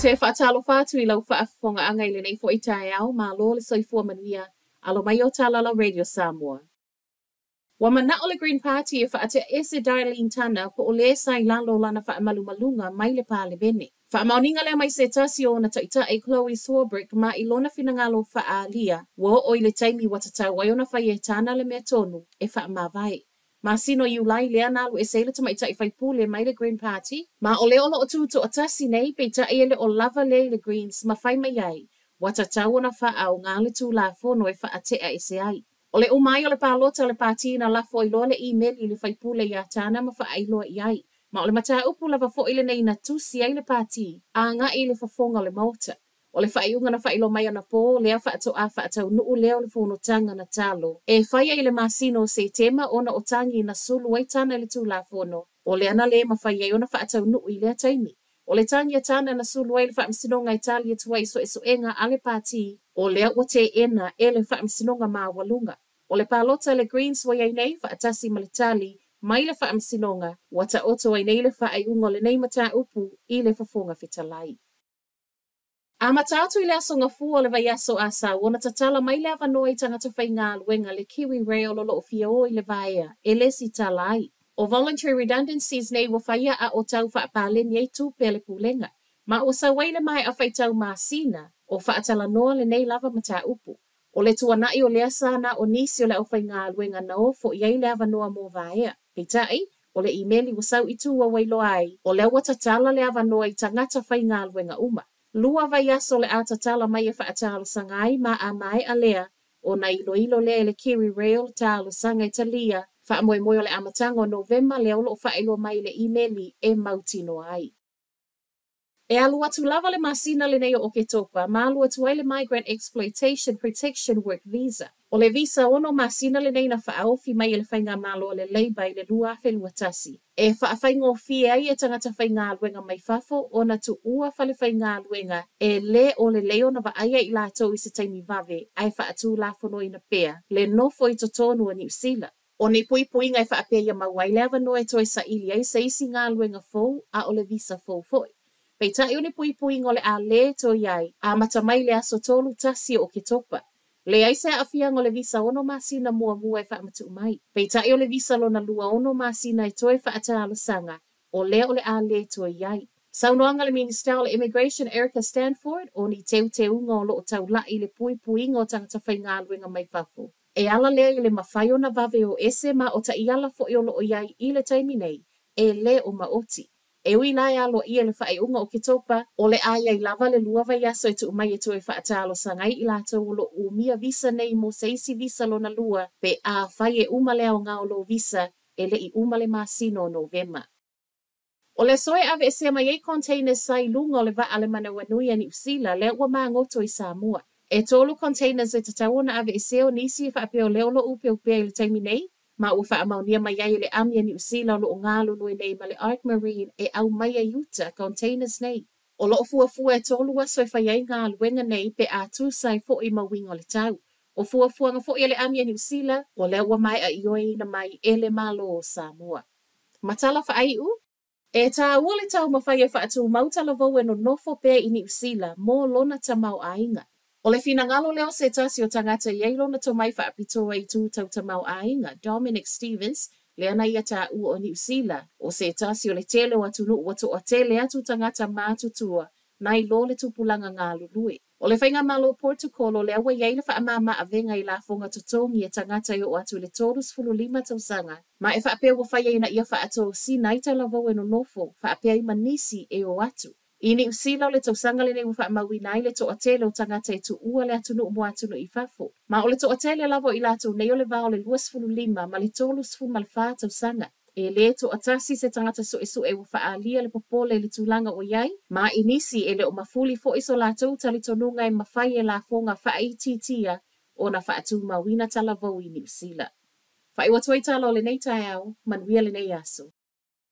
te whaatalo whātu I lau whaafonga angai le nei fo I tae au, ma lo le soifua manuia, alo mai o tālala Radio Samoa. Wa mana o le Green Party e whaate ese Darlene Tana po o le sai lalo lana whaamalumalunga mai le pāle bene. Whaamauninga lea mai se tasi o na taita e Chloe Swarbrick ma I lona finangalo whaalia, wo o I le taimi watatau waiona whai e tāna le mea tonu e whaamawai. Ma sino Iulai lea nalu e seila tamaita I whaipule mai le Green Party, ma o leo lo o tūto o tasi nei pe ta e le o lava le Greens ma whai mai ai, watatau o na whaau ngā le tū la fono e whaatea e se ai. O le umai o le pālota le pāti na lafo I loa le email I le whaipule I a tāna ma whaailoa I ai. Ma o le mata upu lava fo I le nei na tusi ai le pāti, a ngā I le whafonga o le mauta. O le whaiunga na whailo mai ana pō, lea whaato a whaatau nuu leo le whonotanga na talo. E whaia I le masino se tema o na otangi na sulu ai tāna le tū la fono. O le ana le ma whaia o na whaatau nuu I lea taimi. O le tangi a tāna na sulu ai le whaamisinonga Italia tuai so e so enga ale pāti. O lea o te ena e le whaamisinonga mā walunga. O le pālota le Greens wa iai nei whaatasi ma le tali, mai le whaamisinonga, wata oto ai nei le whaaiunga le nei mata upu I le whafonga whitalai. A matatu I le asonga fu o le vaiaso asa, wana tatala mai le avanoi tangata whai ngā luenga le Kiwi Rail o lo fia o I le vaea, e le si talai. O voluntary redundancies nei wa whaia a o tau whaapālen yei tū pele pulenga. Ma o sa waile mai a whaitau māsina, o whaatala noa le nei lava mata upu. O le tuanai o le asana o nisi o le au whai ngā luenga na o fo iei le avanoa mō vaea. Peitai, o le emaili wasau I tūa wailo ai, o le watatala le avanoa I tangata whai ngā luenga uma. Lua vaiaso le atatala mai e whaatalo sangai ma a mai a lea, o na ilo lea le Kiwi Rail talo sanga Italia, whaamoe moe o le amatanga o November le olo o whaelo mai le emaili e mautino ai. E alu atu lava le masina le nei o ke topa, ma alu atu ai le Migrant Exploitation Protection Work Visa. O le visa ono masina le nei na whaaofi mai le whainga malo le leiba I le lua whenua tasi. E whaawhaingo fie ai e tangata whainga luenga mai fafo, o na tu ua whale whainga luenga, e le o le leo na waaia I lato I se taimi vave, ai whaatu la fono I na pea, le nofo I totonu a New Zealand. O ne pui ngai whaapea ia mawai le ava noe toi sa ili ai sa isi ngā luenga fou, a o le visa fou foi. Peitai o ne pui ngole a le to iai, a matamai le aso tolu tasi o ke topa. Le ai se afia ngole visa ono masina mua e whaamatu mai. Peitai o le visa lo na lua ono masina I toi whaatala sanga, o le a le to iai. Saunoanga le Minister o le Immigration Erica Stanford, o ni teu unga o lo o tau lai le pui ngo tangata whai ngā luenga mai fafo. E ala lea I le mawhai o na vave o ese ma o ta iala fo I o lo o iai I le taimi nei, e le o maoti. E ui lai alo ia le whae unga o ke topa, o le aia I lava le lua vai aso e tu umai e tu e whaatalo sangai I lato o lo umia visa nei mo seisi visa lo na lua, pe a whae e umale o ngā o lo visa, e le I umale masino o November. O le soe ave e sema yei containers sai lunga o le va ale mana wanui a New Zealand, le ua maa ngoto I Samoa. E tolu containers e tatau na ave e seo nisi e whaapeo leo lo upe upea I le taimi nei, ma ua whaamaunia mai ai le amia New Zealand lo o ngā lulu nei ma le Ark Marine e au mai a Utah containers nei. O lo fua e tolu aso e whaiai ngā luenga nei pe a tūsai fo I mawinga o le tau. O fua nga fo I le amia New Zealand, o le ua mai a ioi na mai e le malo o Samoa. Matala whaai u? E tā ua le tau mawhai e whaatu mautala vau e no nofo pē I New Zealand mō lona tamau ainga. O le finangalo leo se tasi o tangata yeilo na tomai whaapitoa I tū tau tamau ainga, Dominic Stevens, le ana ia tā ua o New Zealand, o se tasi o le tele o atu nuu watu o tele atu tangata mātutua, nai lo le tupulanga ngā lului. O le whainga malo protocol o le awa yeila whaamama a venga I la fonga tutongi e tangata I o atu le tōrus fulu lima tausanga, ma e whaapea wa whaia ina ia whaato si naita lavau e no nofo, whaapea I manisi e o atu. I New Zealand le tausanga le nei wa whaamawina I le to atele o tangata e tu ua le atu nuu mo atu nuu I fafo. Ma o le to atele lavo I lato nei o le vao le luas fulu lima ma le tōrus fulu malwha tausanga. E le to atasi se tangata so e wa whaalia le popole le tulanga o iai, ma inisi e le o mafuli fo iso lato tali tonunga e mawhai e la fonga whaaititia o na whaatu mawina talavau I New Zealand. Whaiwatuai talo le nei tai au, manuia le nei aso.